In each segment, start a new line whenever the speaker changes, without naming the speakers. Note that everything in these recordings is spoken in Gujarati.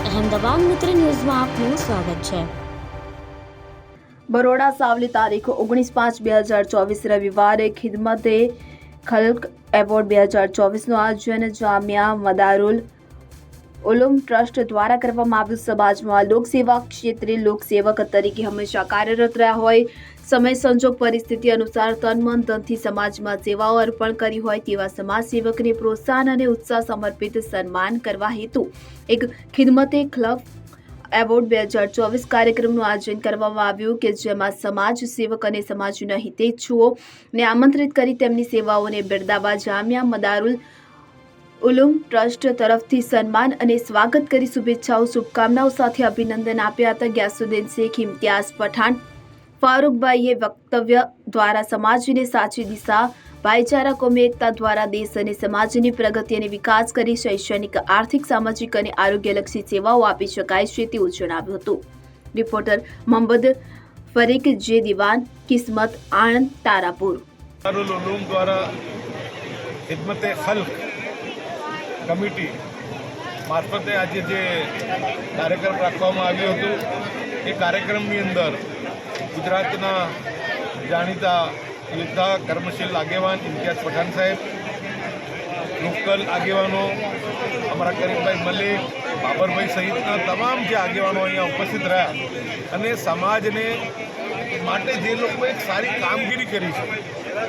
અહેમદાબાદ મિત્ર ન્યૂઝમાં આપનું સ્વાગત છે।
બરોડા સાવલી તારીખ 19/5/2024 રવિવારે ખિદમતે ખલ્ક એવોર્ડ 2024નું આયોજન જામિયા મદારુલ ઉલુમ ટ્રસ્ટ દ્વારા કરવામાં આવ્યું। સમાજમાં લોકસેવા ક્ષેત્રે લોકસેવક તરીકે હંમેશા કાર્યરત રહ્યા હોય, સમય સંજોગ પરિસ્થિતિ અનુસાર તન મન ધનથી સમાજમાં સેવાઓ અર્પણ કરી હોય તેવા સમાજસેવકને પ્રોત્સાહન અને ઉત્સાહ સમર્પિત સન્માન કરવા હેતુ એક ખિદમતે ખલ્ક એવોર્ડ 2024 કાર્યક્રમનું આયોજન કરવામાં આવ્યું કે જેમાં સમાજ સેવક અને સમાજના હિતેચ્છુઓને આમંત્રિત કરી તેમની સેવાઓને બિરદાવવા જામિયા મદારુલ ઉલુમ ટ્રસ્ટ તરફથી સન્માન અને સ્વાગત કરી શુભેચ્છાઓ શુભકામનાઓ સાથે અભિનંદન આપ્યા હતા। ગ્યાસુદ્દીન શેખ, ઇમ્તિયાઝ પઠાણ, ફારૂકભાઈએ વક્તવ્ય દ્વારા સમાજને સાચી દિશા, ભાઈચારા, કોમી એકતા દ્વારા દેશ અને સમાજની પ્રગતિ અને વિકાસ કરી શૈક્ષણિક, આર્થિક, સામાજિક અને આરોગ્યલક્ષી સેવાઓ આપી શકાય છે તેવું જણાવ્યું હતું। રિપોર્ટર મોહમ્મદ ફરીક જે દિવાન, કિસ્મત, આણંદ, તારાપુર।
દારુલ ઉલૂમ દ્વારા ખિદમતે ખલ્ક કમિટી મારફતે આજે જે કાર્યક્રમ રાખવામાં આવ્યો હતો એ કાર્યક્રમની અંદર ગુજરાતના જાણીતા યોદ્ધા, કર્મશીલ આગેવાન ઇમ્તિયાઝ પઠાણ સાહેબ, લોકલ આગેવાનો અમારા કરીમભાઈ મલિક, બાબરભાઈ સહિતના તમામ જે આગેવાનો અહીંયા ઉપસ્થિત રહ્યા અને સમાજને માટે જે લોકોએ એક સારી કામગીરી કરી છે,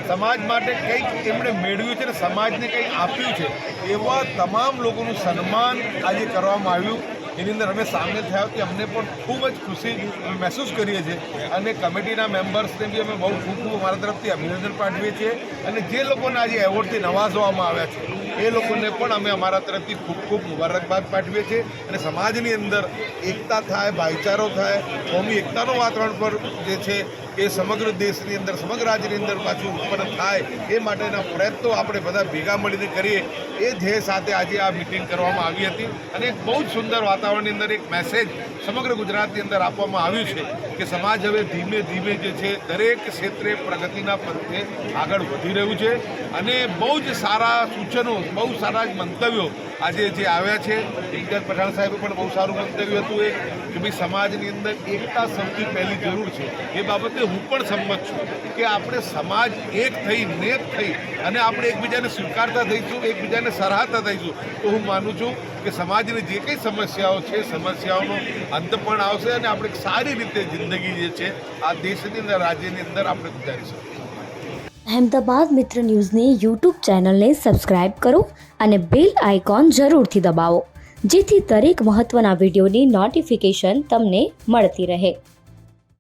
સમાજ માટે કંઈક એમણે મેળવ્યું છે અને સમાજને કંઈક આપ્યું છે એવા તમામ લોકોનું સન્માન આજે કરવામાં આવ્યું। એની અંદર અમે સામેલ થયા કે અમને પણ ખૂબ જ ખુશી મહેસૂસ કરીએ છીએ અને કમિટીના મેમ્બર્સને બી અમે બહુ ખૂબ અમારા તરફથી અભિનંદન પાઠવીએ છીએ અને જે લોકોને આજે એવોર્ડથી નવાજવામાં આવ્યા છે એ લોકોને પણ અમે અમારા તરફથી ખૂબ ખૂબ મુબારકબાદ પાઠવીએ છીએ અને સમાજની અંદર એકતા થાય, ભાઈચારો થાય, કોમી એકતાનું વાતાવરણ પર જે છે એ સમગ્ર દેશની અંદર, સમગ્ર રાજ્યની અંદર પાછું ઉત્પન્ન થાય એ માટેના પ્રયત્નો આપણે બધા ભેગા મળીને કરીએ એ ધ્યેય સાથે આજે આ મિટિંગ કરવામાં આવી હતી અને એક બહુ જ સુંદર વાતાવરણની અંદર એક મેસેજ સમગ્ર ગુજરાતની અંદર આપવામાં આવ્યું છે કે સમાજ હવે ધીમે ધીમે જે છે દરેક ક્ષેત્રે પ્રગતિના પંથે આગળ વધી રહ્યું છે અને બહુ જ સારા સૂચનો, બહુ સારા મંતવ્યો આજે જે આવ્યા છે। ઇમ્તિયાઝ પઠાણ સાહેબે પણ બહુ સારું મંતવ્ય હતું એ કે ભાઈ સમાજની અંદર એકતા સૌથી પહેલી જરૂર છે। એ બાબતે હું પણ સંમત છું કે આપણે સમાજ એક થઈ, નેક થઈ અને આપણે એકબીજાને સ્વીકારતા થઈશું, એકબીજાને સરાહતા થઈશું તો હું માનું છું કે સમાજની જે કંઈ સમસ્યાઓ છે સમસ્યાઓનો અંત પણ આવશે અને આપણે સારી રીતે જિંદગી જે છે આ દેશની અંદર, રાજ્યની અંદર આપણે ગુજારીશું।
અહેમદાબાદ મિત્ર ન્યૂઝની યુટ્યુબ ચેનલને સબસ્ક્રાઇબ કરો અને બેલ આઇકોન જરૂરથી દબાવો જેથી દરેક મહત્ત્વના વિડીયોની નોટિફિકેશન તમને મળતી રહે।